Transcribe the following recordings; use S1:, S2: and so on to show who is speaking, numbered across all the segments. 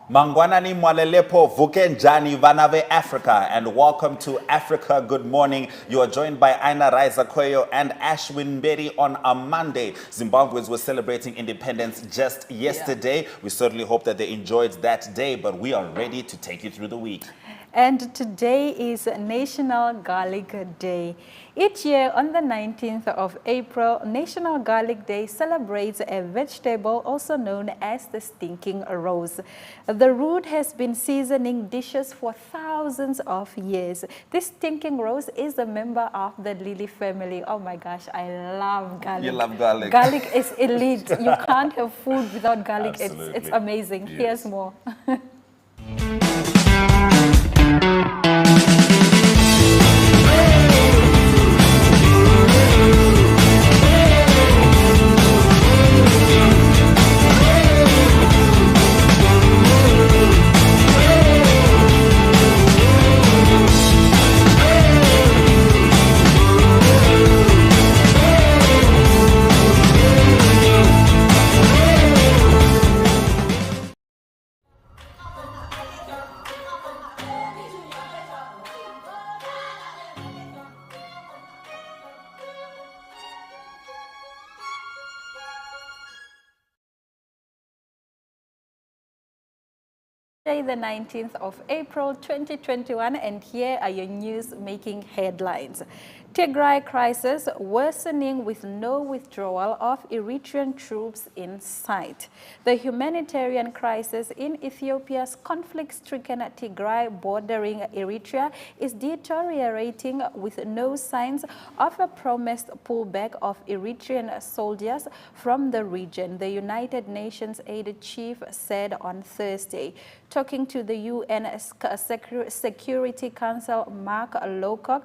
S1: Mangwanani Mwalelepo Vukenjani Vanave Africa, and welcome to Africa Good Morning. You are joined by Aina Raiza Kweyo and Ashwin Mberi on a Monday. Zimbabweans were celebrating independence just yesterday. Yeah. We certainly hope that they enjoyed that day, but we are ready to take you through the week.
S2: And today is National Garlic Day. Each year on the 19th of April, National Garlic Day celebrates a vegetable also known as the stinking rose. The root has been seasoning dishes for thousands of years. This stinking rose is a member of the lily family. Oh my gosh, I love garlic.
S1: You love garlic.
S2: Garlic is elite. You can't have food without garlic. It's amazing.
S1: Yes.
S2: Here's more. The 19th of April 2021, and here are your news making headlines. Tigray crisis worsening with no withdrawal of Eritrean troops in sight. The humanitarian crisis in Ethiopia's conflict-stricken Tigray bordering Eritrea is deteriorating with no signs of a promised pullback of Eritrean soldiers from the region, the United Nations aid chief said on Thursday. Talking to the UN Security Council, Mark Lowcock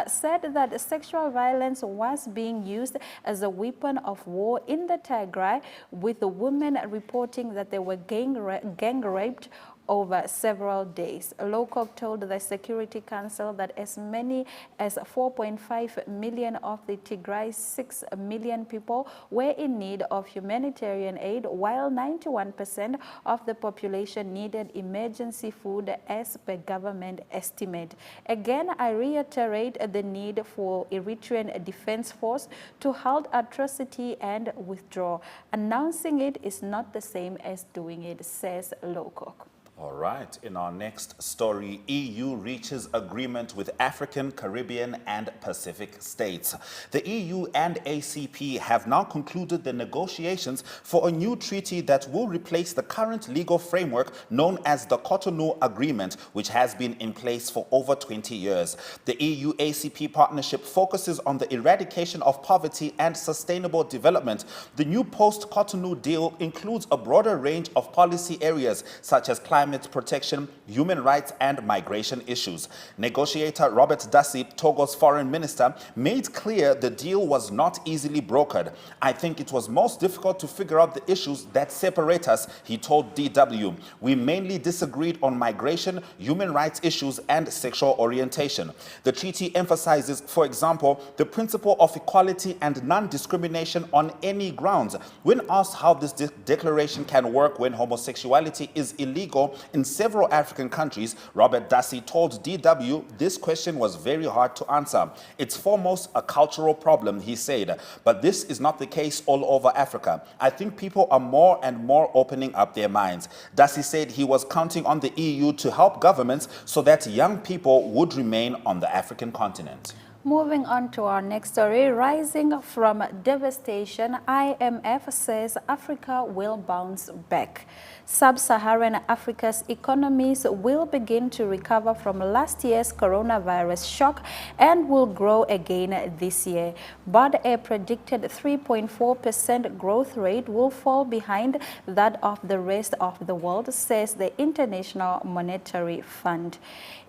S2: said that sexual violence was being used as a weapon of war in the Tigray, with the women reporting that they were gang raped over several days. Lowcock told the Security Council that as many as 4.5 million of the Tigray's 6 million people were in need of humanitarian aid, while 91% of the population needed emergency food as per government estimate. Again, I reiterate the need for Eritrean Defense Force to halt atrocity and withdraw. Announcing it is not the same as doing it, says Lowcock.
S1: All right, in our next story, EU reaches agreement with African, Caribbean and Pacific states. The EU and ACP have now concluded the negotiations for a new treaty that will replace the current legal framework known as the Cotonou Agreement, which has been in place for over 20 years. The EU-ACP partnership focuses on the eradication of poverty and sustainable development. The new post-Cotonou deal includes a broader range of policy areas such as climate protection, human rights and migration issues. Negotiator Robert Dassey, Togo's foreign minister, made clear the deal was not easily brokered. I think it was most difficult to figure out the issues that separate us, he told DW. We mainly disagreed on migration, human rights issues and sexual orientation. The treaty emphasizes, for example, the principle of equality and non-discrimination on any grounds. When asked how this declaration can work when homosexuality is illegal in several African countries, Robert Dassey told DW this question was very hard to answer. It's foremost a cultural problem, he said, but this is not the case all over Africa. I think people are more and more opening up their minds. Dassey said he was counting on the EU to help governments so that young people would remain on the African continent.
S2: Moving on to our next story, rising from devastation, IMF says Africa will bounce back. Sub-Saharan Africa's economies will begin to recover from last year's coronavirus shock and will grow again this year. But a predicted 3.4% growth rate will fall behind that of the rest of the world, says the International Monetary Fund.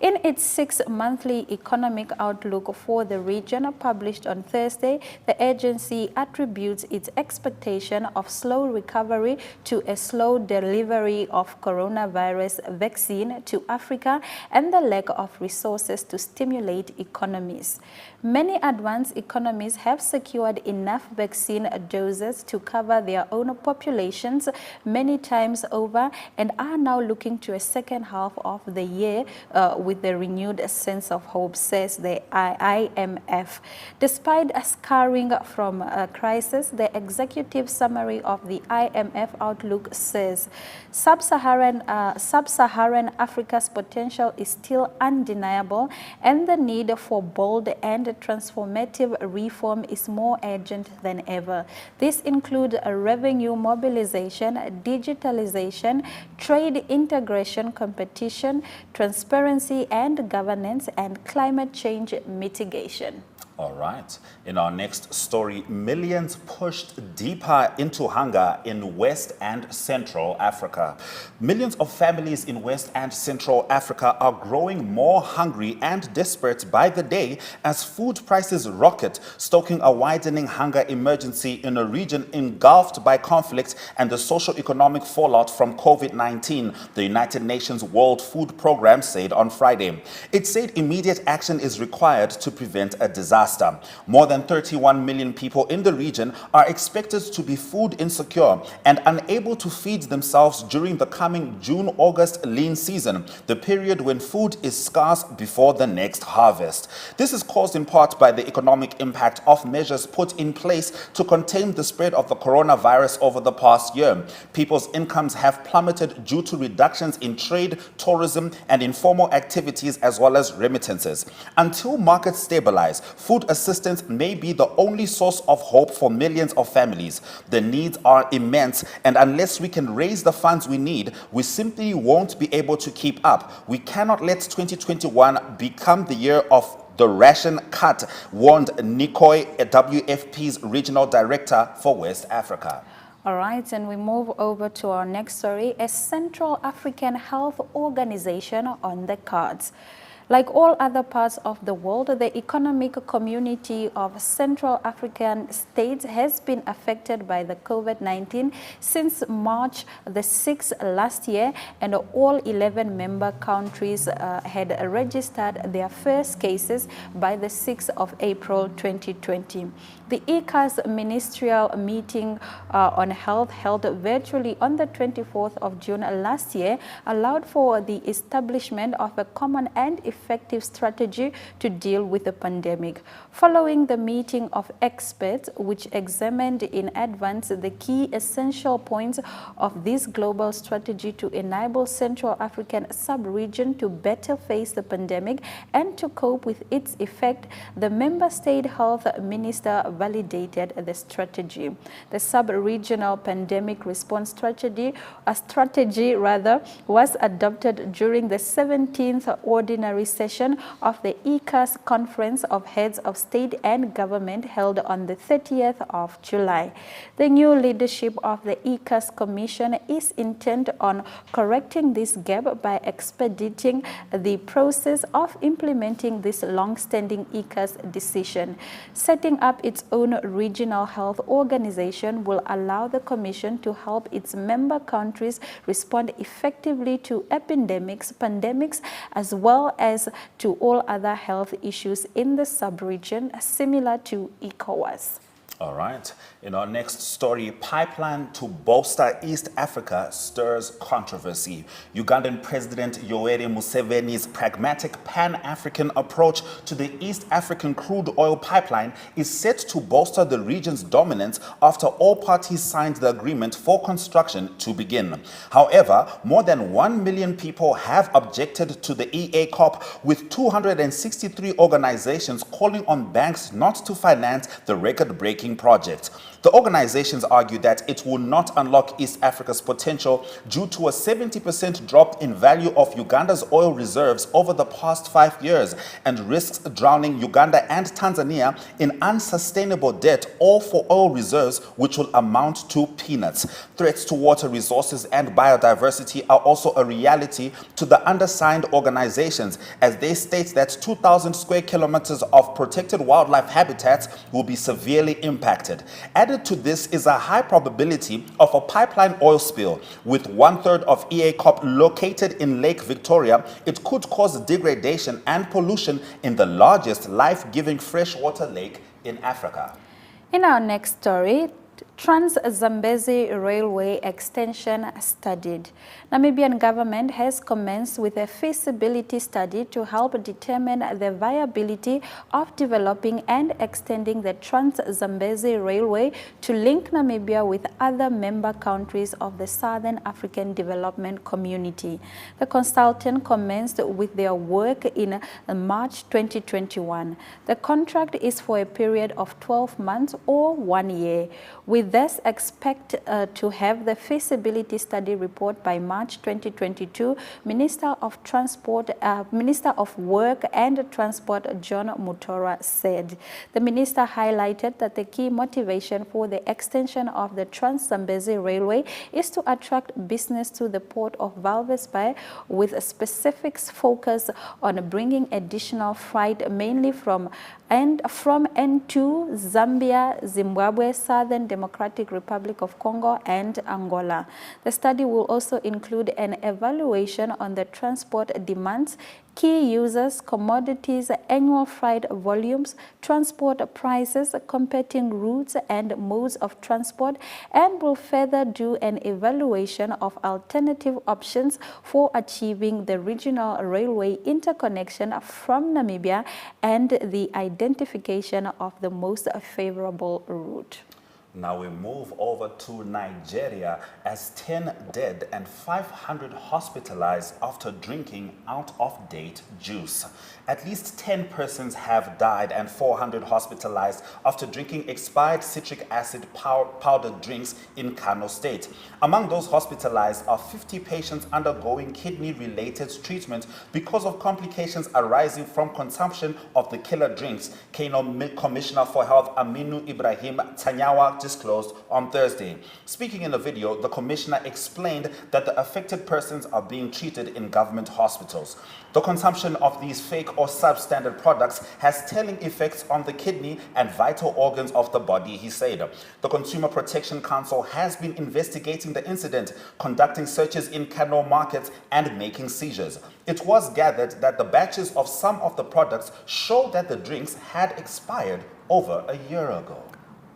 S2: In its 6-monthly economic outlook for for the region published on Thursday, the agency attributes its expectation of slow recovery to a slow delivery of coronavirus vaccine to Africa and the lack of resources to stimulate economies. Many advanced economies have secured enough vaccine doses to cover their own populations many times over and are now looking to a second half of the year with a renewed sense of hope, says the IMF. Despite a scarring from a crisis, the executive summary of the IMF outlook says Sub-Saharan Africa's potential is still undeniable and the need for bold and transformative reform is more urgent than ever. This includes revenue mobilization, digitalization, trade integration, competition, transparency and governance, and climate change mitigation.
S1: All right. In our next story, millions pushed deeper into hunger in West and Central Africa. Millions of families in West and Central Africa are growing more hungry and desperate by the day as food prices rocket, stoking a widening hunger emergency in a region engulfed by conflict and the socio-economic fallout from COVID-19, the United Nations World Food Programme said on Friday. It said immediate action is required to prevent a disaster. More than 31 million people in the region are expected to be food insecure and unable to feed themselves during the coming June-August lean season, the period when food is scarce before the next harvest. This is caused in part by the economic impact of measures put in place to contain the spread of the coronavirus over the past year. People's incomes have plummeted due to reductions in trade, tourism, and informal activities as well as remittances. Until markets stabilize, food assistance may be the only source of hope for millions of families. The needs are immense, and unless we can raise the funds we need, we simply won't be able to keep up. We cannot let 2021 become the year of the ration cut, warned Nikoi, WFP's regional director for West Africa.
S2: All right, and we move over to our next story, a Central African Health Organization on the cards. Like all other parts of the world, the economic community of Central African states has been affected by the COVID-19 since March the 6th last year, and all 11 member countries had registered their first cases by the 6th of April 2020. The ECA's ministerial meeting on health held virtually on the 24th of June last year allowed for the establishment of a common and effective strategy to deal with the pandemic. Following the meeting of experts, which examined in advance the key essential points of this global strategy to enable Central African sub-region to better face the pandemic and to cope with its effect, the member state health minister validated the strategy. The sub-regional pandemic response strategy, was adopted during the 17th ordinary session of the ECA's Conference of Heads of State and Government held on the 30th of July. The new leadership of the ECA's Commission is intent on correcting this gap by expediting the process of implementing this long-standing ECA's decision. Setting up its own regional health organization will allow the Commission to help its member countries respond effectively to epidemics, pandemics, as well as to all other health issues in the sub-region, similar to ECOWAS.
S1: All right. In our next story, pipeline to bolster East Africa stirs controversy. Ugandan President Yoweri Museveni's pragmatic pan-African approach to the East African crude oil pipeline is set to bolster the region's dominance after all parties signed the agreement for construction to begin. However, more than 1 million people have objected to the EACOP, with 263 organizations calling on banks not to finance the record-breaking shipping project. The organizations argue that it will not unlock East Africa's potential due to a 70% drop in value of Uganda's oil reserves over the past 5 years and risks drowning Uganda and Tanzania in unsustainable debt, all for oil reserves which will amount to peanuts. Threats to water resources and biodiversity are also a reality to the undersigned organizations, as they state that 2,000 square kilometers of protected wildlife habitats will be severely impacted. Added to this is a high probability of a pipeline oil spill. With 1/3 of EACOP located in Lake Victoria, it could cause degradation and pollution in the largest life-giving freshwater lake in Africa.
S2: In our next story, Trans-Zambezi Railway extension studied. Namibian government has commenced with a feasibility study to help determine the viability of developing and extending the Trans-Zambezi Railway to link Namibia with other member countries of the Southern African Development Community. The consultant commenced with their work in March 2021. The contract is for a period of 12 months or 1 year. We thus expect to have the feasibility study report by March 2022, Minister of Work and Transport John Mutora said. The minister highlighted that the key motivation for the extension of the Trans-Zambezi Railway is to attract business to the port of Walvis Bay, with a specific focus on bringing additional freight mainly from and to Zambia, Zimbabwe, Southern Democratic Republic of Congo, and Angola. The study will also include an evaluation on the transport demands, key users, commodities, annual freight volumes, transport prices, competing routes and modes of transport, and will further do an evaluation of alternative options for achieving the regional railway interconnection from Namibia and the identification of the most favorable route.
S1: Now we move over to Nigeria, as 10 dead and 500 hospitalized after drinking out-of-date juice. At least 10 persons have died and 400 hospitalized after drinking expired citric acid powdered drinks in Kano State. Among those hospitalized are 50 patients undergoing kidney-related treatment because of complications arising from consumption of the killer drinks, Kano Commissioner for Health Aminu Ibrahim Tanyawa disclosed on Thursday. Speaking in a video, the commissioner explained that the affected persons are being treated in government hospitals. The consumption of these fake or substandard products has telling effects on the kidney and vital organs of the body, he said. The Consumer Protection Council has been investigating the incident, conducting searches in Kano markets and making seizures. It was gathered that the batches of some of the products showed that the drinks had expired over a year ago.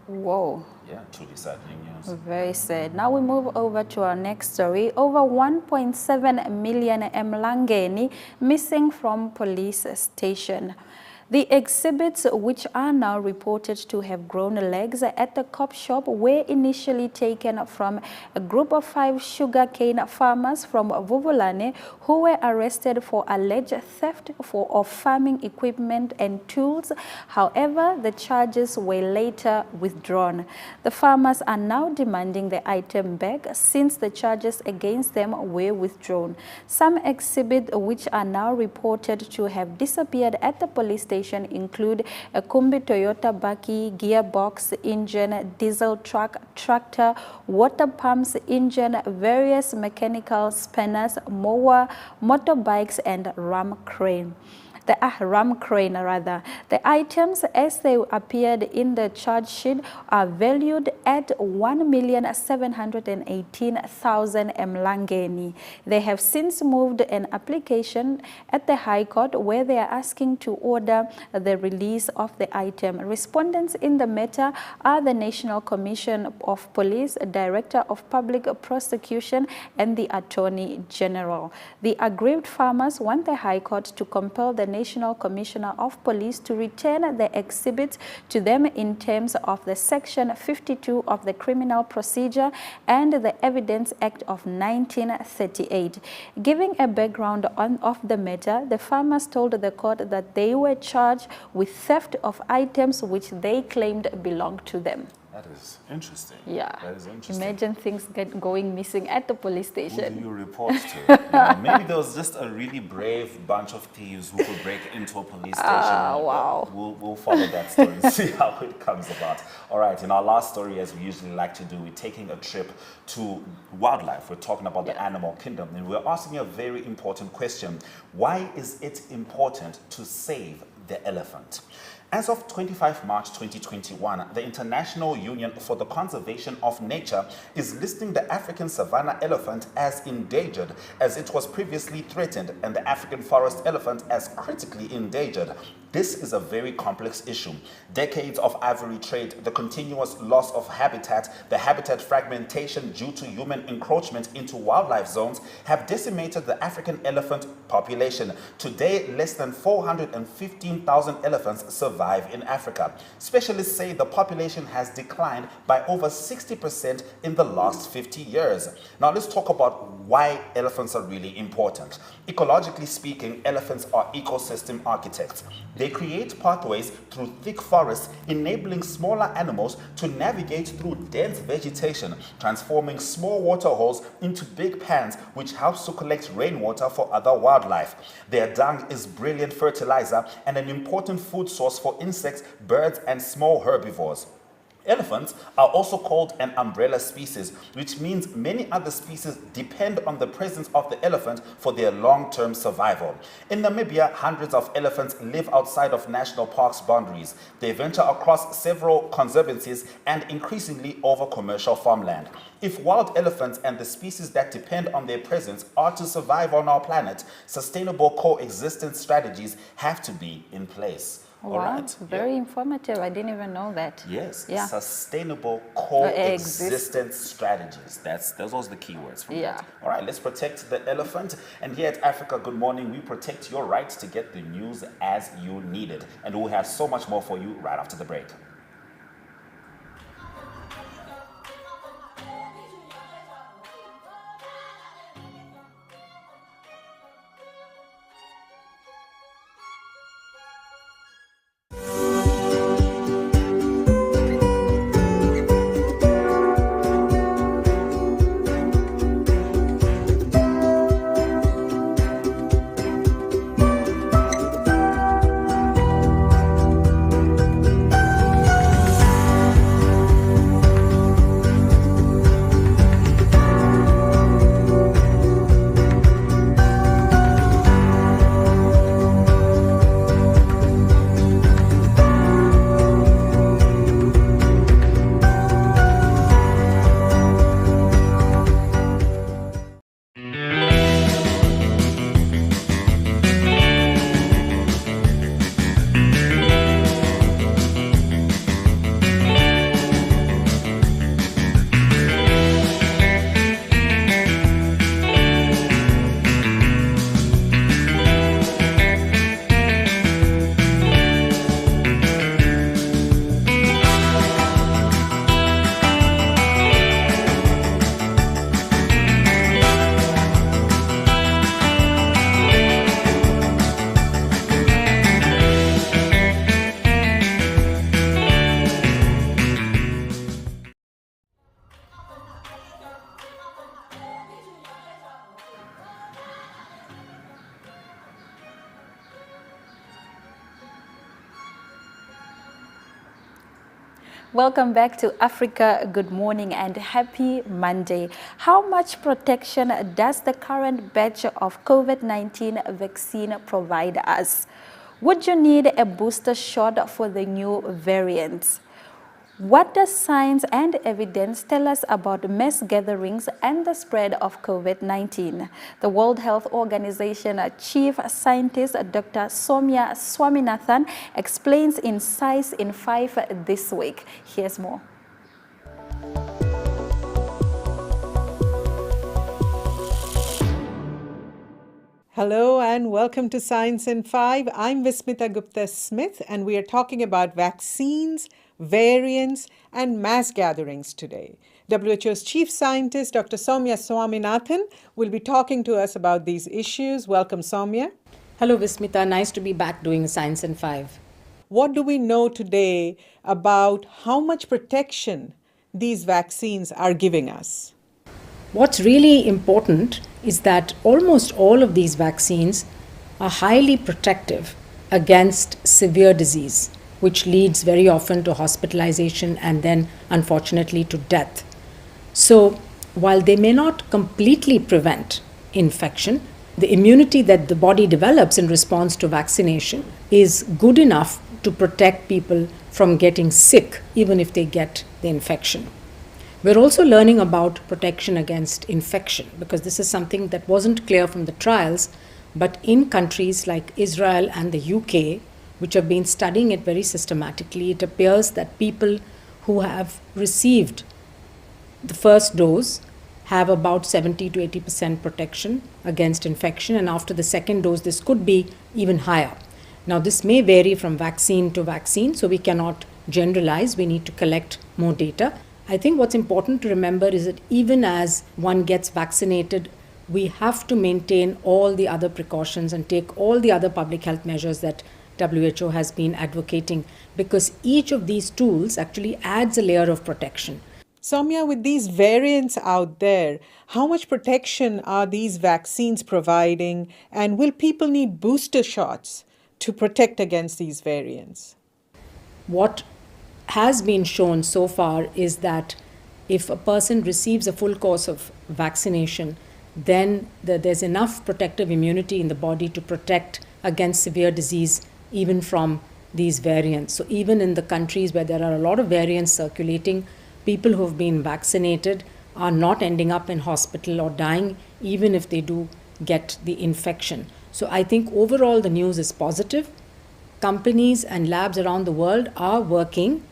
S2: Whoa.
S1: Yeah, truly saddening news.
S2: Very sad. Now we move over to our next story. Over 1.7 million Mlangeni missing from police station. The exhibits, which are now reported to have grown legs at the cop shop, were initially taken from a group of 5 sugarcane farmers from Vuvulane who were arrested for alleged theft of farming equipment and tools. However, the charges were later withdrawn. The farmers are now demanding the item back since the charges against them were withdrawn. Some exhibits, which are now reported to have disappeared at the police station, include a Kumbi Toyota Baki, gearbox, engine, diesel truck, tractor, water pumps, engine, various mechanical spanners, mower, motorbikes, and ram crane. The items, as they appeared in the charge sheet, are valued at 1,718,000 Mlangeni. They have since moved an application at the High Court where they are asking to order the release of the item. Respondents in the matter are the National Commission of Police, Director of Public Prosecution, and the Attorney General. The aggrieved farmers want the High Court to compel the National Commissioner of Police to return the exhibits to them in terms of the Section 52 of the Criminal Procedure and the Evidence Act of 1938. Giving a background of the matter, the farmers told the court that they were charged with theft of items which they claimed belonged to them.
S1: That is interesting.
S2: Yeah.
S1: That is interesting.
S2: Imagine things going missing at the police
S1: Who
S2: station.
S1: do you report to? Maybe there was just a really brave bunch of thieves who could break into a police station.
S2: Wow.
S1: We'll follow that story and see how it comes about. All right, in our last story, as we usually like to do, we're taking a trip to wildlife. We're talking about the animal kingdom, and we're asking a very important question. Why is it important to save the elephant? As of 25 March 2021, the International Union for the Conservation of Nature is listing the African savanna elephant as endangered, as it was previously threatened, and the African forest elephant as critically endangered. This is a very complex issue. Decades of ivory trade, the continuous loss of habitat, the habitat fragmentation due to human encroachment into wildlife zones have decimated the African elephant population. Today, less than 415,000 elephants survive in Africa. Specialists say the population has declined by over 60% in the last 50 years. Now let's talk about why elephants are really important. Ecologically speaking, elephants are ecosystem architects. They create pathways through thick forests, enabling smaller animals to navigate through dense vegetation, transforming small water holes into big pans, which helps to collect rainwater for other wildlife. Their dung is brilliant fertilizer and an important food source for insects, birds, and small herbivores. Elephants are also called an umbrella species, which means many other species depend on the presence of the elephant for their long-term survival. In Namibia, hundreds of elephants live outside of national parks boundaries. They venture across several conservancies and increasingly over commercial farmland. If wild elephants and the species that depend on their presence are to survive on our planet, sustainable coexistence strategies have to be in place.
S2: Wow, very informative. I didn't even know that.
S1: Yes,
S2: yeah.
S1: Sustainable coexistence strategies. Those are the key words from that. All right, let's protect the elephant. And here at Africa Good Morning, we protect your right to get the news as you need it. And we'll have so much more for you right after the break.
S2: Welcome back to Africa Good Morning and happy Monday. How much protection does the current batch of COVID-19 vaccine provide us? Would you need a booster shot for the new variants? What does science and evidence tell us about mass gatherings and the spread of COVID-19? The World Health Organization Chief Scientist Dr. Soumya Swaminathan explains in Science in 5 this week. Here's more.
S3: Hello and welcome to Science in 5. I'm Vismita Gupta Smith and we are talking about vaccines, variants, and mass gatherings today. WHO's chief scientist, Dr. Soumya Swaminathan, will be talking to us about these issues. Welcome, Soumya.
S4: Hello, Vismita. Nice to be back doing Science in 5.
S3: What do we know today about how much protection these vaccines are giving us?
S4: What's really important is that almost all of these vaccines are highly protective against severe disease, which leads very often to hospitalization and then, unfortunately, to death. So, while they may not completely prevent infection, the immunity that the body develops in response to vaccination is good enough to protect people from getting sick, even if they get the infection. We're also learning about protection against infection because this is something that wasn't clear from the trials, but in countries like Israel and the UK, which have been studying it very systematically, it appears that people who have received the first dose have about 70 to 80% protection against infection, and after the second dose, this could be even higher. Now, this may vary from vaccine to vaccine, so we cannot generalize. We need to collect more data. I think what's important to remember is that even as one gets vaccinated, we have to maintain all the other precautions and take all the other public health measures that WHO has been advocating, because each of these tools actually adds a layer of protection.
S3: Soumya, with these variants out there, how much protection are these vaccines providing, and will people need booster shots to protect against these variants?
S4: What has been shown so far is that if a person receives a full course of vaccination, then there's enough protective immunity in the body to protect against severe disease even from these variants. So even in the countries where there are a lot of variants circulating, people who have been vaccinated are not ending up in hospital or dying even if they do get the infection. So I think overall the news is positive. Companies and labs around the world are working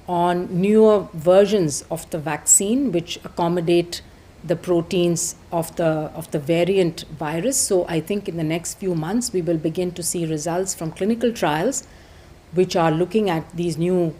S4: on newer versions of the vaccine which accommodate the proteins of the variant virus. So I think in the next few months we will begin to see results from clinical trials which are looking at these new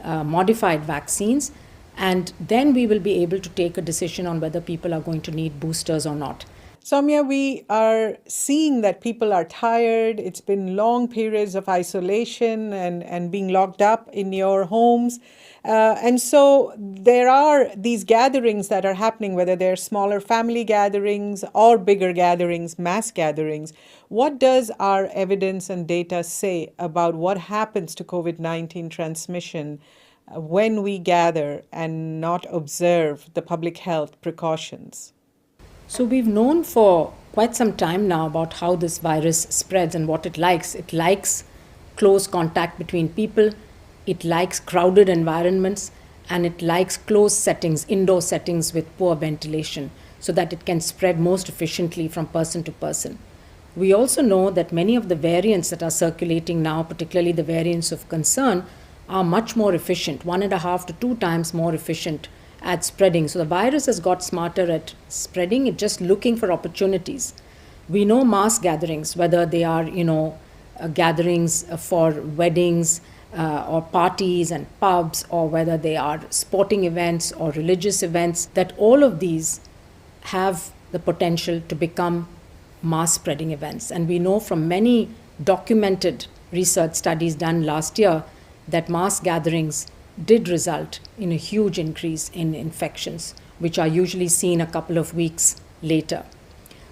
S4: modified vaccines, and then we will be able to take a decision on whether people are going to need boosters or not.
S3: Soumya, we are seeing that people are tired. It's been long periods of isolation and being locked up in your homes. And so there are these gatherings that are happening, whether they're smaller family gatherings or bigger gatherings, mass gatherings. What does our evidence and data say about what happens to COVID-19 transmission when we gather and not observe the public health precautions?
S4: So we've known for quite some time now about how this virus spreads and what it likes. It likes close contact between people, it likes crowded environments, and it likes closed settings, indoor settings with poor ventilation, so that it can spread most efficiently from person to person. We also know that many of the variants that are circulating now, particularly the variants of concern, are much more efficient, 1.5 to 2 times more efficient at spreading. So the virus has got smarter at spreading, it's just looking for opportunities. We know mass gatherings, whether they are, gatherings for weddings or parties and pubs, or whether they are sporting events or religious events, that all of these have the potential to become mass spreading events. And we know from many documented research studies done last year that mass gatherings did result in a huge increase in infections, which are usually seen a couple of weeks later.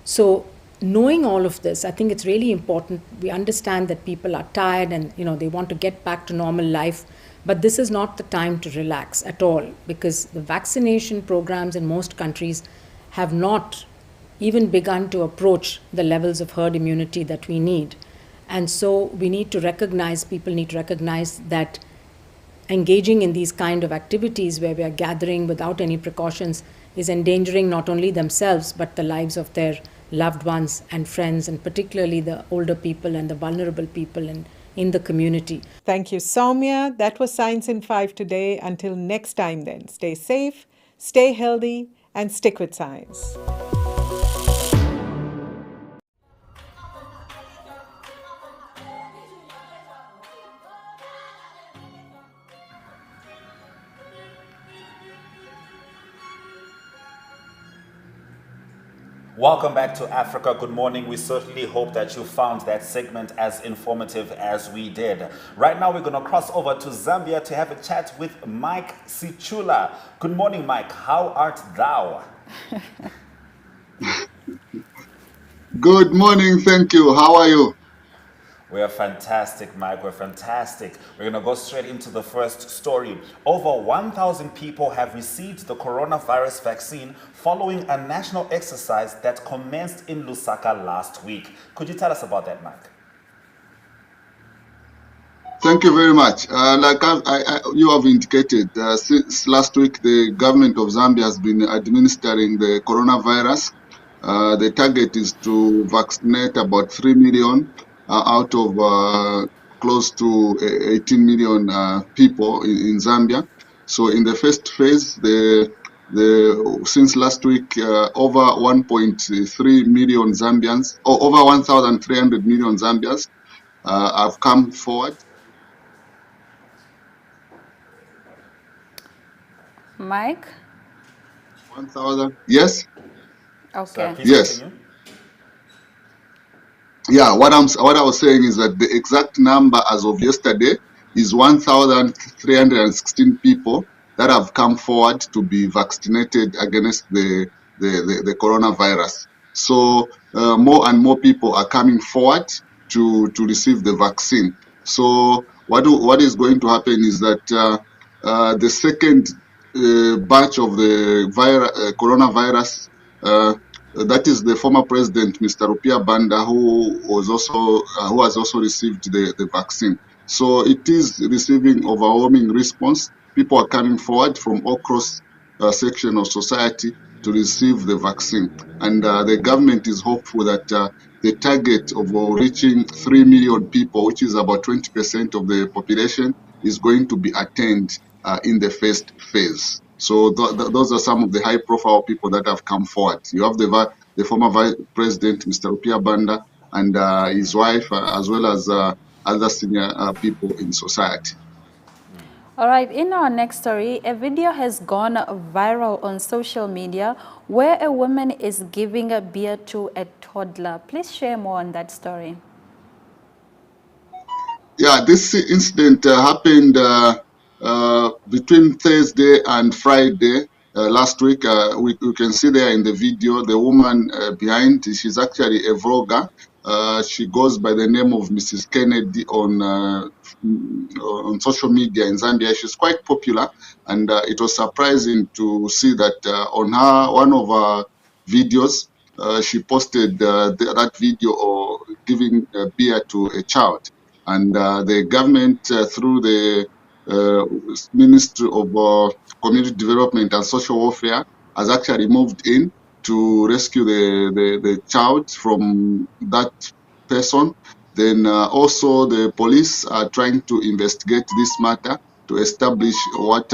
S4: So knowing all of this, I think it's really important. We understand that people are tired and they want to get back to normal life, but this is not the time to relax at all, because the vaccination programs in most countries have not even begun to approach the levels of herd immunity that we need. And so we need to recognize, people need to recognize that engaging in these kind of activities where we are gathering without any precautions is endangering not only themselves but the lives of their loved ones and friends, and particularly the older people and the vulnerable people in the community.
S3: Thank you, Soumya. That was Science in 5 today. Until next time then, stay safe, stay healthy, and stick with science.
S1: Welcome back to Africa. Good morning. We certainly hope that you found that segment as informative as we did. Right now, we're going to cross over to Zambia to have a chat with Mike Sichula. Good morning, Mike. How art thou?
S5: Good morning, thank you. How are you?
S1: We're fantastic, Mike. We're fantastic. We're going to go straight into the first story. Over 1,000 people have received the coronavirus vaccine following a national exercise that commenced in Lusaka last week. Could you tell us about that, Mike?
S5: Thank you very much. You have indicated, since last week, the government of Zambia has been administering the coronavirus. The target is to vaccinate about 3 million out of close to 18 million people in Zambia. So in the first phase, since last week, over 1.3 million Zambians, or over 1,300 million Zambians have come forward.
S2: Mike?
S5: 1,000. Yes.
S2: Okay.
S1: Sir, please
S5: Yes.
S1: continue.
S5: Yeah. What I was saying is that the exact number as of yesterday is 1,316 people that have come forward to be vaccinated against the coronavirus. So more and more people are coming forward to receive the vaccine. So what is going to happen is that the second batch of the coronavirus, that is the former president, Mr. Rupia Banda, who has also received the vaccine. So it is receiving overwhelming response. People are coming forward from all cross section of society to receive the vaccine, and the government is hopeful that the target of reaching 3 million people, which is about 20% of the population, is going to be attained in the first phase. So those are some of the high-profile people that have come forward. You have the former Vice President, Mr. Rupia Banda, and his wife, as well as other senior people in society.
S2: All right, in our next story, a video has gone viral on social media where a woman is giving a beer to a toddler. Please share more on that story.
S5: Yeah, this incident happened between Thursday and Friday last week. We can see there in the video the woman behind. She's actually a vlogger. She goes by the name of Mrs. Kennedy on social media in Zambia. She's quite popular, and it was surprising to see that on one of her videos, she posted that video of giving beer to a child. And the government, through the Ministry of Community Development and Social Welfare, has actually moved in to rescue the child from that person. Then also the police are trying to investigate this matter to establish what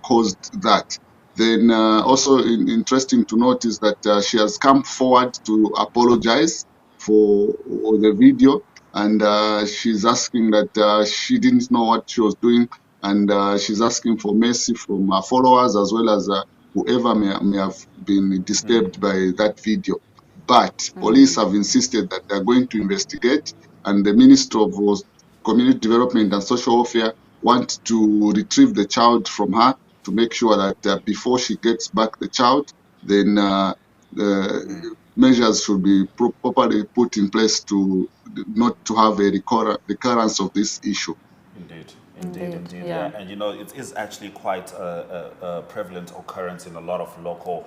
S5: caused that. Then also interesting to note is that she has come forward to apologize for the video, and she's asking that she didn't know what she was doing, and she's asking for mercy from her followers as well as whoever may have been disturbed by that video. But police have insisted that they're going to investigate, and the Minister of Community Development and Social Welfare want to retrieve the child from her to make sure that before she gets back the child, then measures should be properly put in place to not to have a recurrence of this issue.
S1: Indeed. Yeah. And you know, it is actually quite a prevalent occurrence in a lot of local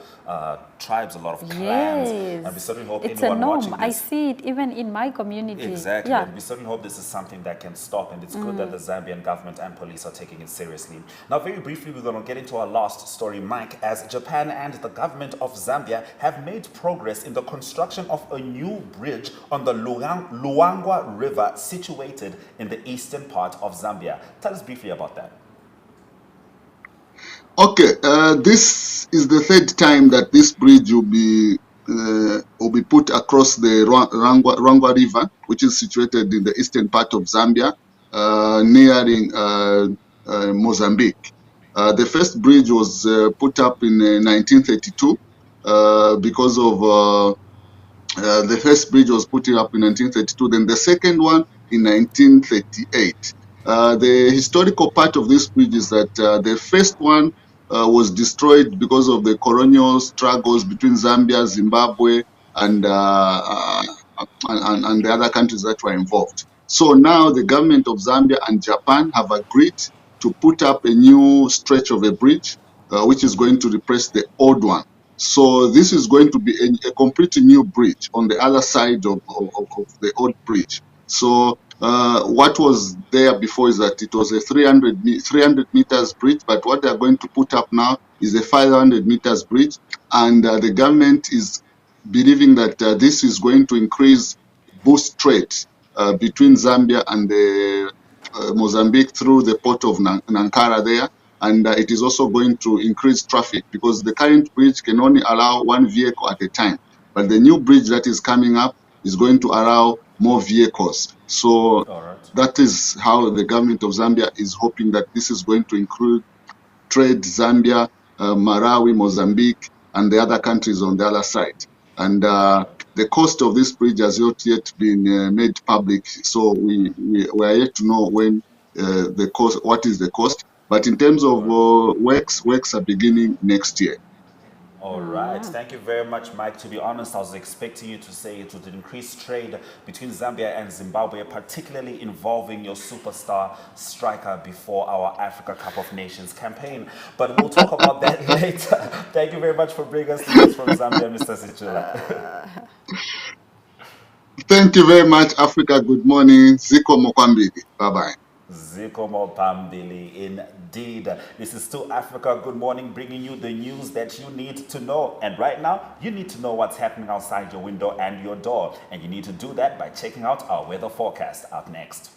S1: tribes, a lot of clans.
S2: Yes.
S1: And we certainly hope
S2: it's
S1: anyone
S2: a norm.
S1: watching this,
S2: I see it even in my community.
S1: Exactly.
S2: Yeah.
S1: And we certainly hope this is something that can stop, and it's good that the Zambian government and police are taking it seriously. Now, very briefly, we're going to get into our last story, Mike, as Japan and the government of Zambia have made progress in the construction of a new bridge on the Luangwa River situated in the eastern part of Zambia. Tell us briefly about that.
S5: Okay, this is the third time that this bridge will be put across the Ruangwa River, which is situated in the eastern part of Zambia, nearing Mozambique. The first bridge was put up in 1932, because of the first bridge was put up in 1932, then the second one in 1938. The historical part of this bridge is that the first one was destroyed because of the colonial struggles between Zambia, Zimbabwe, and, and the other countries that were involved. So now the government of Zambia and Japan have agreed to put up a new stretch of a bridge, which is going to replace the old one. So this is going to be a completely new bridge on the other side of the old bridge. So what was there before is that it was a 300 meters bridge, but what they're going to put up now is a 500 meters bridge. And the government is believing that this is going to increase boost trade between Zambia and the Mozambique through the port of Nankara there. And it is also going to increase traffic because the current bridge can only allow one vehicle at a time. But the new bridge that is coming up is going to allow more vehicles. So that is how the government of Zambia is hoping that this is going to include trade Zambia, Malawi, Mozambique, and the other countries on the other side. And the cost of this bridge has not yet been made public, so we are yet to know when the cost, what is the cost. But in terms of works are beginning next year.
S1: All right. Thank you very much, Mike. To be honest, I was expecting you to say it would increase trade between Zambia and Zimbabwe, particularly involving your superstar striker before our Africa Cup of Nations campaign. But we'll talk about that later. Thank you very much for bringing us the news from Zambia, Mr. Sichula.
S5: Thank you very much, Africa. Good morning. Ziko Mokwambili. Bye-bye.
S1: Zikomo Pambili, indeed. This is still Africa Good Morning, bringing you the news that you need to know. And right now, you need to know what's happening outside your window and your door. And you need to do that by checking out our weather forecast. Up next.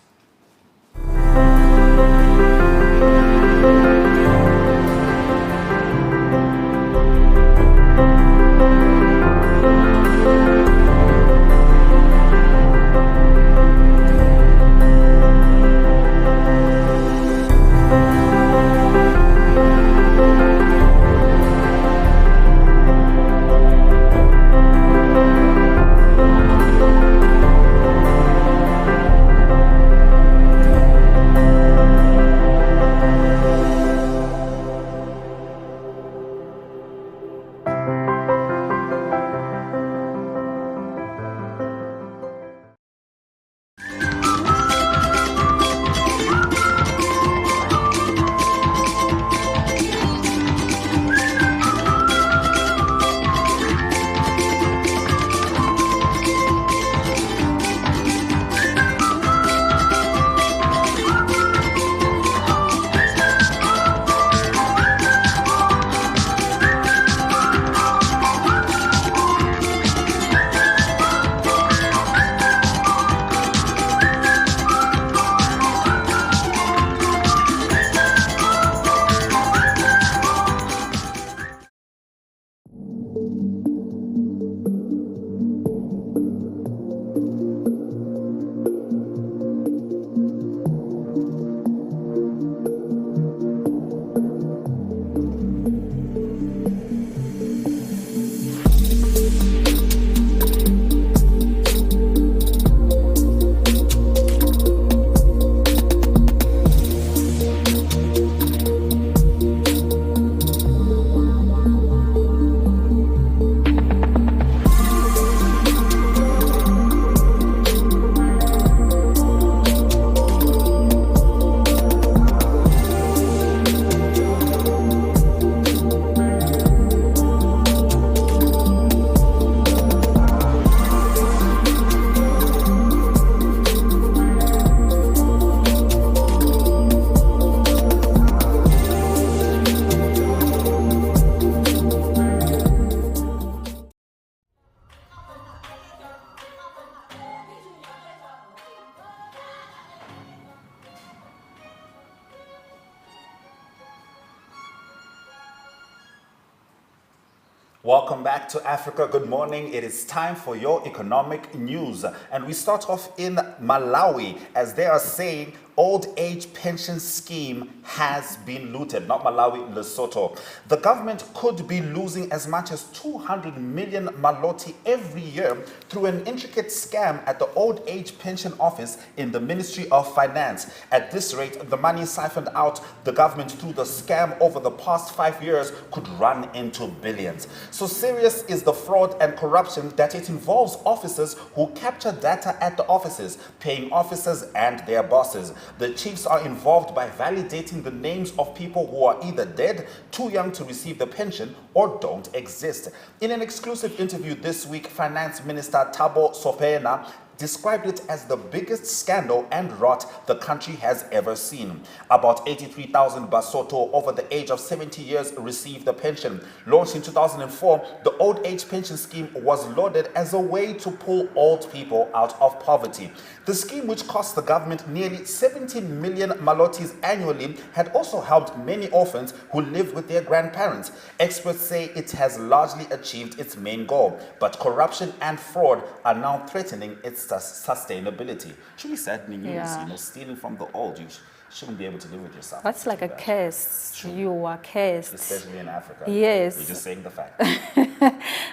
S1: Welcome back to Africa Good Morning. It is time for your economic news. And we start off in Malawi as they are saying old age pension scheme has been looted, not Malawi, Lesotho. The government could be losing as much as 200 million maloti every year through an intricate scam at the old age pension office in the Ministry of Finance. At this rate, the money siphoned out the government through the scam over the past 5 years could run into billions. So serious is the fraud and corruption that it involves officers who capture data at the offices, paying officers and their bosses. The chiefs are involved by validating the names of people who are either dead, too young to receive the pension, or don't exist. In an exclusive interview this week, Finance Minister Thabo Sopena described it as the biggest scandal and rot the country has ever seen. About 83,000 Basotho over the age of 70 years received the pension. Launched in 2004, the old age pension scheme was lauded as a way to pull old people out of poverty. The scheme, which cost the government nearly 17 million malotis annually, had also helped many orphans who live with their grandparents. Experts say it has largely achieved its main goal, but corruption and fraud are now threatening its sustainability. Should be saddening news,
S2: Yeah.
S1: stealing from the old, you shouldn't be able to live with yourself.
S2: That's like a curse. You are cursed.
S1: Especially in Africa.
S2: Yes.
S1: We're just saying the fact.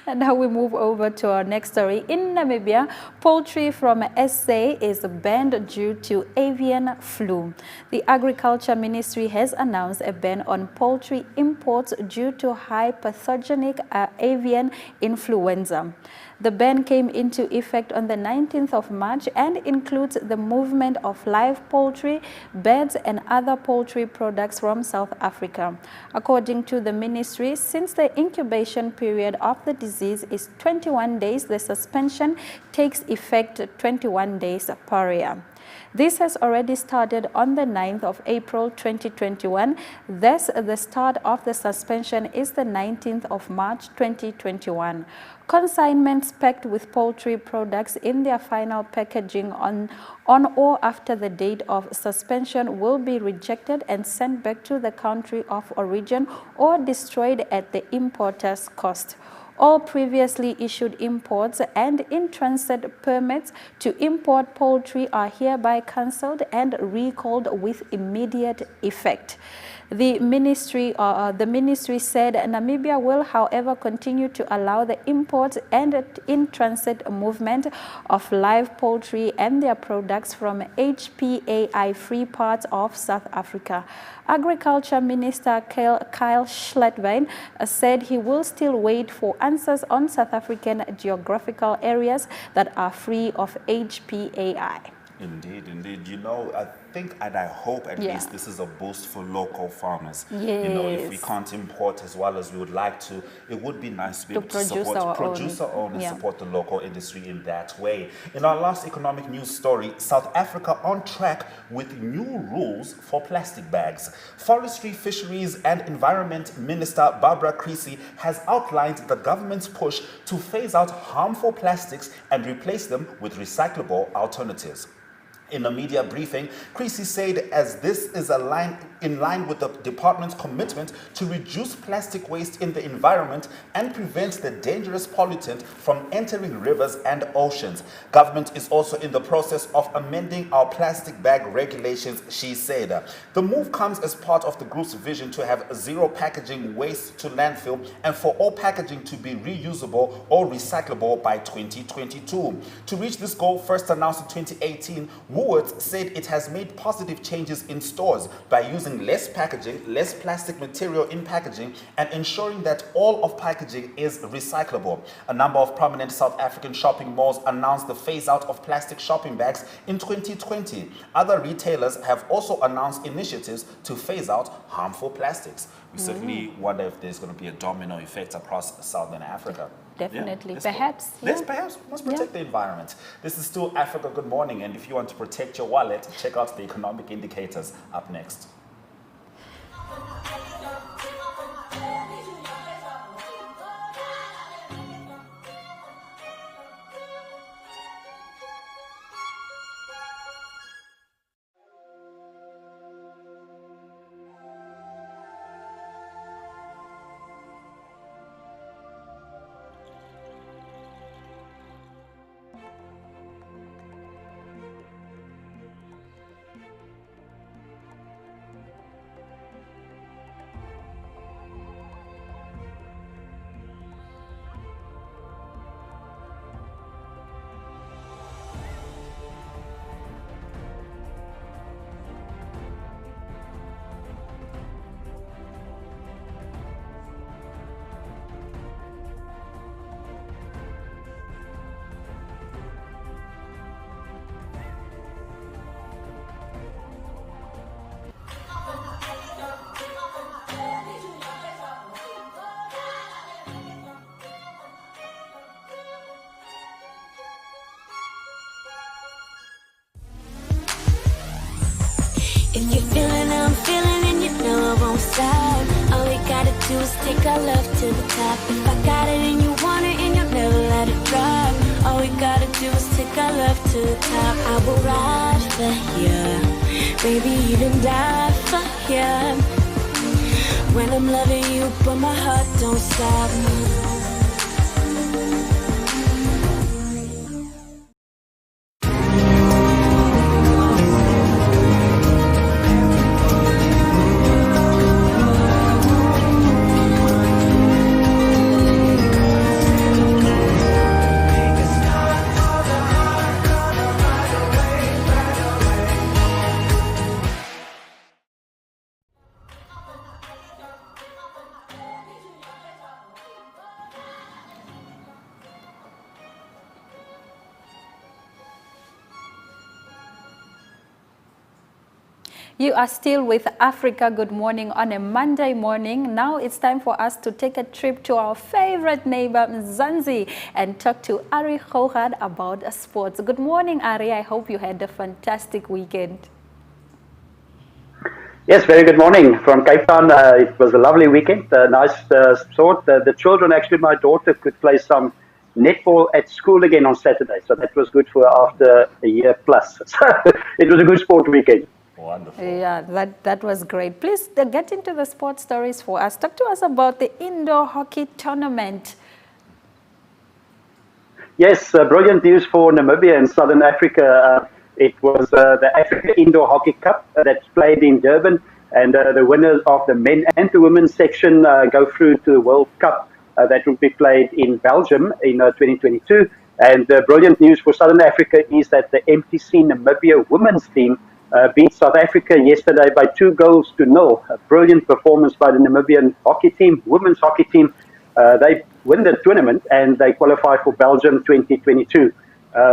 S2: And now we move over to our next story. In Namibia, poultry from SA is banned due to avian flu. The Agriculture Ministry has announced a ban on poultry imports due to high pathogenic avian influenza. The ban came into effect on the 19th of March and includes the movement of live poultry, birds and other poultry products from South Africa. According to the ministry, since the incubation period of the disease is 21 days, the suspension takes effect 21 days per year. This has already started on the 9th of April 2021. Thus, the start of the suspension is the 19th of March 2021. Consignments packed with poultry products in their final packaging on or after the date of suspension will be rejected and sent back to the country of origin or destroyed at the importer's cost. All previously issued imports and in-transit permits to import poultry are hereby cancelled and recalled with immediate effect. The ministry said Namibia will, however, continue to allow the import and in-transit movement of live poultry and their products from HPAI-free parts of South Africa. Agriculture Minister Kyle Schlettwein said he will still wait for answers on South African geographical areas that are free of HPAI.
S1: Indeed, indeed. I think and I hope at least this is a boost for local farmers. If we can't import as well as we would like to, it would be nice to be able to produce our own and support the local industry in that way. In our last economic news story, South Africa on track with new rules for plastic bags. Forestry, Fisheries and Environment Minister Barbara Creecy has outlined the government's push to phase out harmful plastics and replace them with recyclable alternatives. In a media briefing, Creecy said as this is in line with the department's commitment to reduce plastic waste in the environment and prevent the dangerous pollutant from entering rivers and oceans. Government is also in the process of amending our plastic bag regulations, she said. The move comes as part of the group's vision to have zero packaging waste to landfill and for all packaging to be reusable or recyclable by 2022. To reach this goal, first announced in 2018, Woolworths said it has made positive changes in stores by using less packaging, less plastic material in packaging, and ensuring that all of packaging is recyclable. A number of prominent South African shopping malls announced the phase out of plastic shopping bags in 2020. Other retailers have also announced initiatives to phase out harmful plastics. We certainly wonder if there's going to be a domino effect across Southern Africa.
S2: Definitely.
S1: Yeah,
S2: Perhaps.
S1: Let's protect the environment. This is still Africa Good Morning, and if you want to protect your wallet, check out the economic indicators up next.
S6: is take our love to the top. If I got it and you want it and you'll never let it drop. All we gotta do is take our love to the top. I will ride for you, baby, even die for you. When I'm loving you, but my heart don't stop.
S2: You are still with Africa Good Morning on a Monday morning. Now it's time for us to take a trip to our favorite neighbor, Mzansi, and talk to Ari Khouhad about sports. Good morning, Ari. I hope you had a fantastic weekend.
S7: Yes, very good morning from Cape Town. It was a lovely weekend, nice sport. The children, actually, my daughter could play some netball at school again on Saturday, so that was good for her after a year plus. So it was a good sport weekend.
S1: Wonderful.
S2: Yeah, that was great. Please get into the sports stories for us. Talk to us about the indoor hockey tournament.
S7: Yes, brilliant news for Namibia and Southern Africa. It was the Africa Indoor Hockey Cup that's played in Durban, and the winners of the men and the women's section go through to the World Cup that will be played in Belgium in 2022. And brilliant news for Southern Africa is that the MTC Namibia women's team beat South Africa yesterday by 2-0. A brilliant performance by the Namibian hockey team, women's hockey team. They win the tournament and they qualify for Belgium 2022.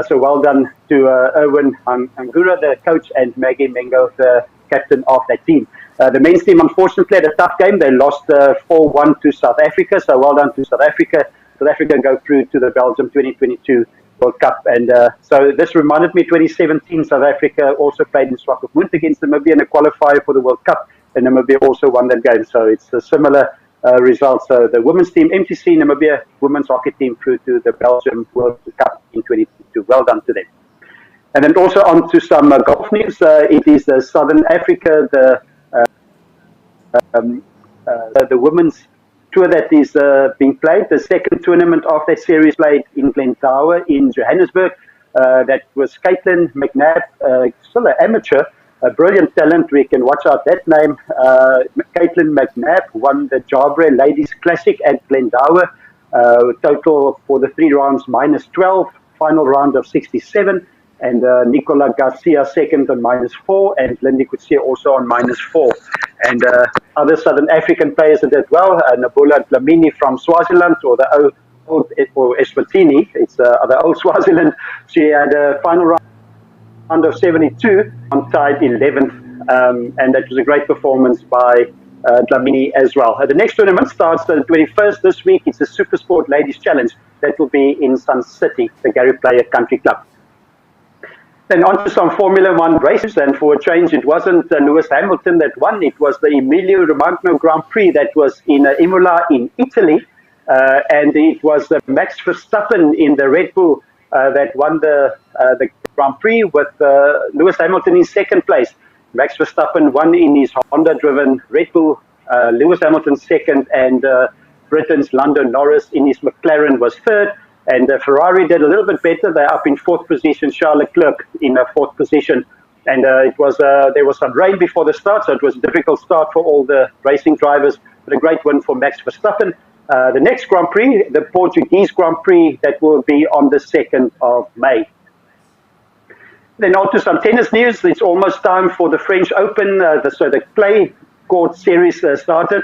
S7: So well done to Erwin Angura, the coach, and Maggie Mengo, the captain of that team. The men's team, unfortunately, had a tough game. They lost 4-1 to South Africa. So well done to South Africa. South Africa go through to the Belgium 2022 World Cup. And so this reminded me, 2017, South Africa also played in Swakopmund against Namibia in a qualifier for the World Cup. And Namibia also won that game. So it's a similar result. So the women's team, MTC Namibia women's hockey team, through to the Belgium World Cup in 2022. Well done to them. And then also on to some golf news. It is Southern Africa, the women's tour that is being played. The second tournament of that series played in Glentower in Johannesburg. That was Caitlin McNabb, still an amateur, a brilliant talent. We can watch out that name. Caitlin McNabb won the Jabre Ladies Classic at Glentower. Total for the 3 rounds -12, final round of 67. And Nicola Garcia second on -4, and Lindy Kutsia also on -4. And other Southern African players that did well, Nabula Dlamini from Swaziland, or the old Eswatini, it's the old Swaziland. She had a final round of 72 on tied 11th, and that was a great performance by Dlamini as well. The next tournament starts the 21st this week. It's the Supersport Ladies Challenge that will be in Sun City, the Gary Player Country Club. Then on to some Formula One races, and for a change, it wasn't Lewis Hamilton that won. It was the Emilio Romagna Grand Prix that was in Imola in Italy, and it was Max Verstappen in the Red Bull that won the Grand Prix, with Lewis Hamilton in second place. Max Verstappen won in his Honda-driven Red Bull, Lewis Hamilton second, and Britain's Lando Norris in his McLaren was third. And Ferrari did a little bit better. They're up in fourth position. Charles Leclerc in fourth position. And there was some rain before the start, so it was a difficult start for all the racing drivers. But a great win for Max Verstappen. The next Grand Prix, the Portuguese Grand Prix, that will be on the 2nd of May. Then on to some tennis news. It's almost time for the French Open. So the clay court series started.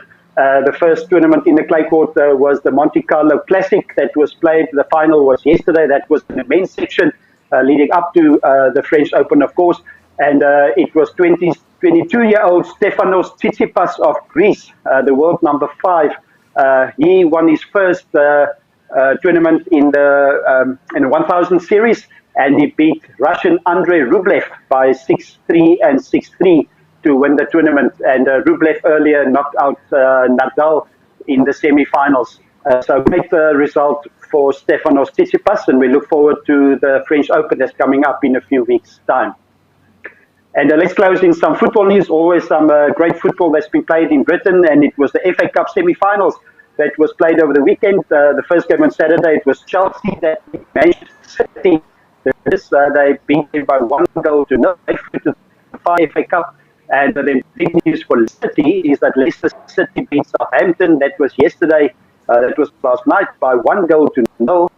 S7: The first tournament in the clay court was the Monte Carlo Classic that was played. The final was yesterday. That was in the men's section leading up to the French Open, of course. And it was 22-year-old Stefanos Tsitsipas of Greece, the world number 5. He won his first tournament in the 1000 series, and he beat Russian Andrei Rublev by 6-3 and 6-3 to win the tournament. And Rublev earlier knocked out Nadal in the semi-finals. So great result for Stefanos Tsitsipas, and we look forward to the French Open that's coming up in a few weeks' time. And let's close in some football news. Always some great football that's been played in Britain, and it was the FA Cup semi-finals that was played over the weekend. The first game on Saturday, it was Chelsea that Manchester City. They beat them by 1-0. They footed the FA Cup. And then big news for Leicester City is that Leicester City beat Southampton. That was yesterday. That was last night by 1-0.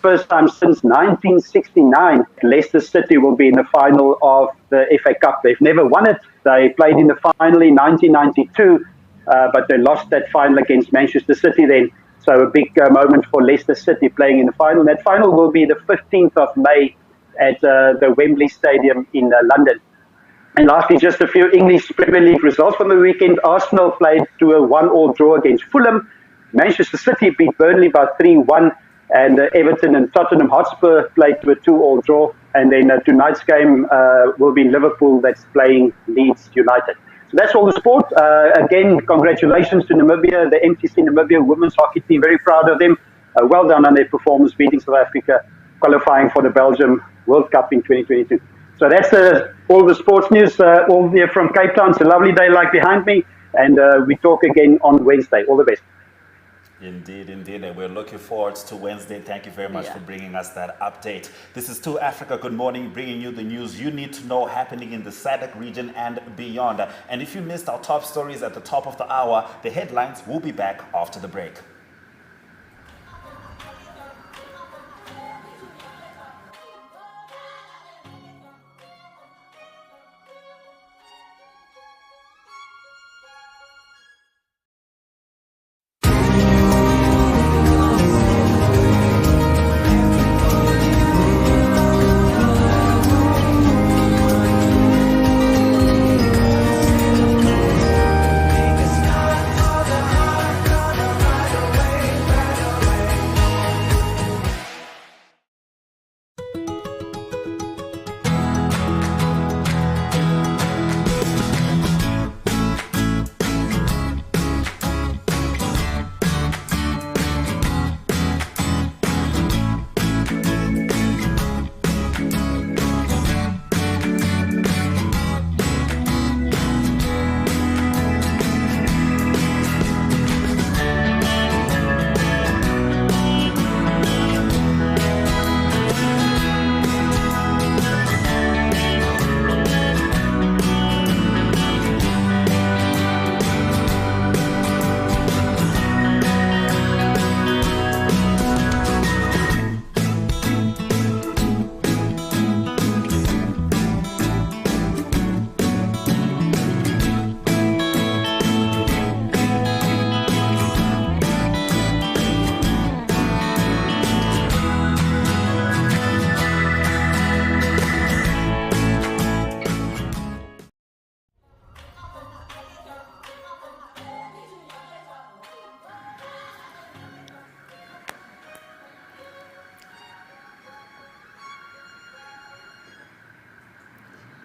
S7: First time since 1969, Leicester City will be in the final of the FA Cup. They've never won it. They played in the final in 1992, but they lost that final against Manchester City then. So a big moment for Leicester City playing in the final. That final will be the 15th of May at the Wembley Stadium in London. And lastly, just a few English Premier League results from the weekend. Arsenal played to a 1-1 draw against Fulham. Manchester City beat Burnley by 3-1. And Everton and Tottenham Hotspur played to a 2-2 draw. And then tonight's game will be Liverpool that's playing Leeds United. So that's all the sport. Again, congratulations to Namibia, the MTC Namibia women's hockey team. Very proud of them. Well done on their performance, beating South Africa, qualifying for the Belgium World Cup in 2022. So that's all the sports news, all here from Cape Town. It's a lovely day like behind me. And we talk again on Wednesday. All the best.
S1: Indeed, indeed. And we're looking forward to Wednesday. Thank you very much for bringing us that update. This is 2 Africa Good Morning, bringing you the news you need to know happening in the SADC region and beyond. And if you missed our top stories at the top of the hour, the headlines will be back after the break.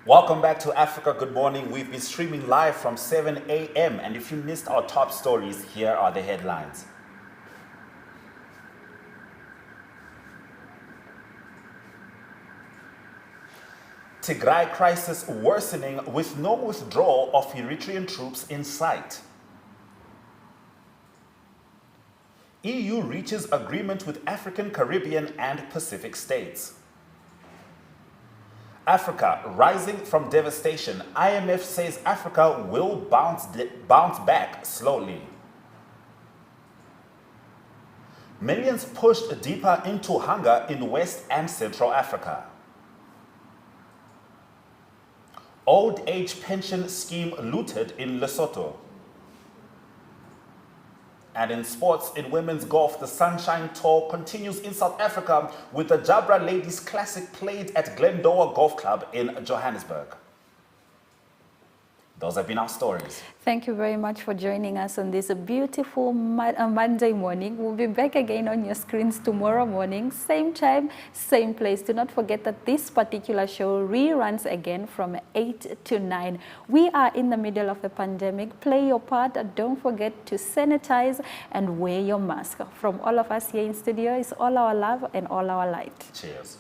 S1: Welcome back to Africa Good Morning. We've been streaming live from 7 a.m. And if you missed our top stories, here are the headlines. Tigray crisis worsening with no withdrawal of Eritrean troops in sight. EU reaches agreement with African, Caribbean, and Pacific states. Africa rising from devastation. IMF says Africa will bounce back slowly. Millions pushed deeper into hunger in West and Central Africa. Old age pension scheme looted in Lesotho. And in sports, in women's golf, the Sunshine Tour continues in South Africa with the Jabra Ladies Classic played at Glendower Golf Club in Johannesburg. Those have been our stories.
S2: Thank you very much for joining us on this beautiful Monday morning. We'll be back again on your screens tomorrow morning, same time, same place. Do not forget that this particular show reruns again from 8 to 9. We are in the middle of a pandemic. Play your part. Don't forget to sanitize and wear your mask. From all of us here in studio, it's all our love and all our light.
S1: Cheers.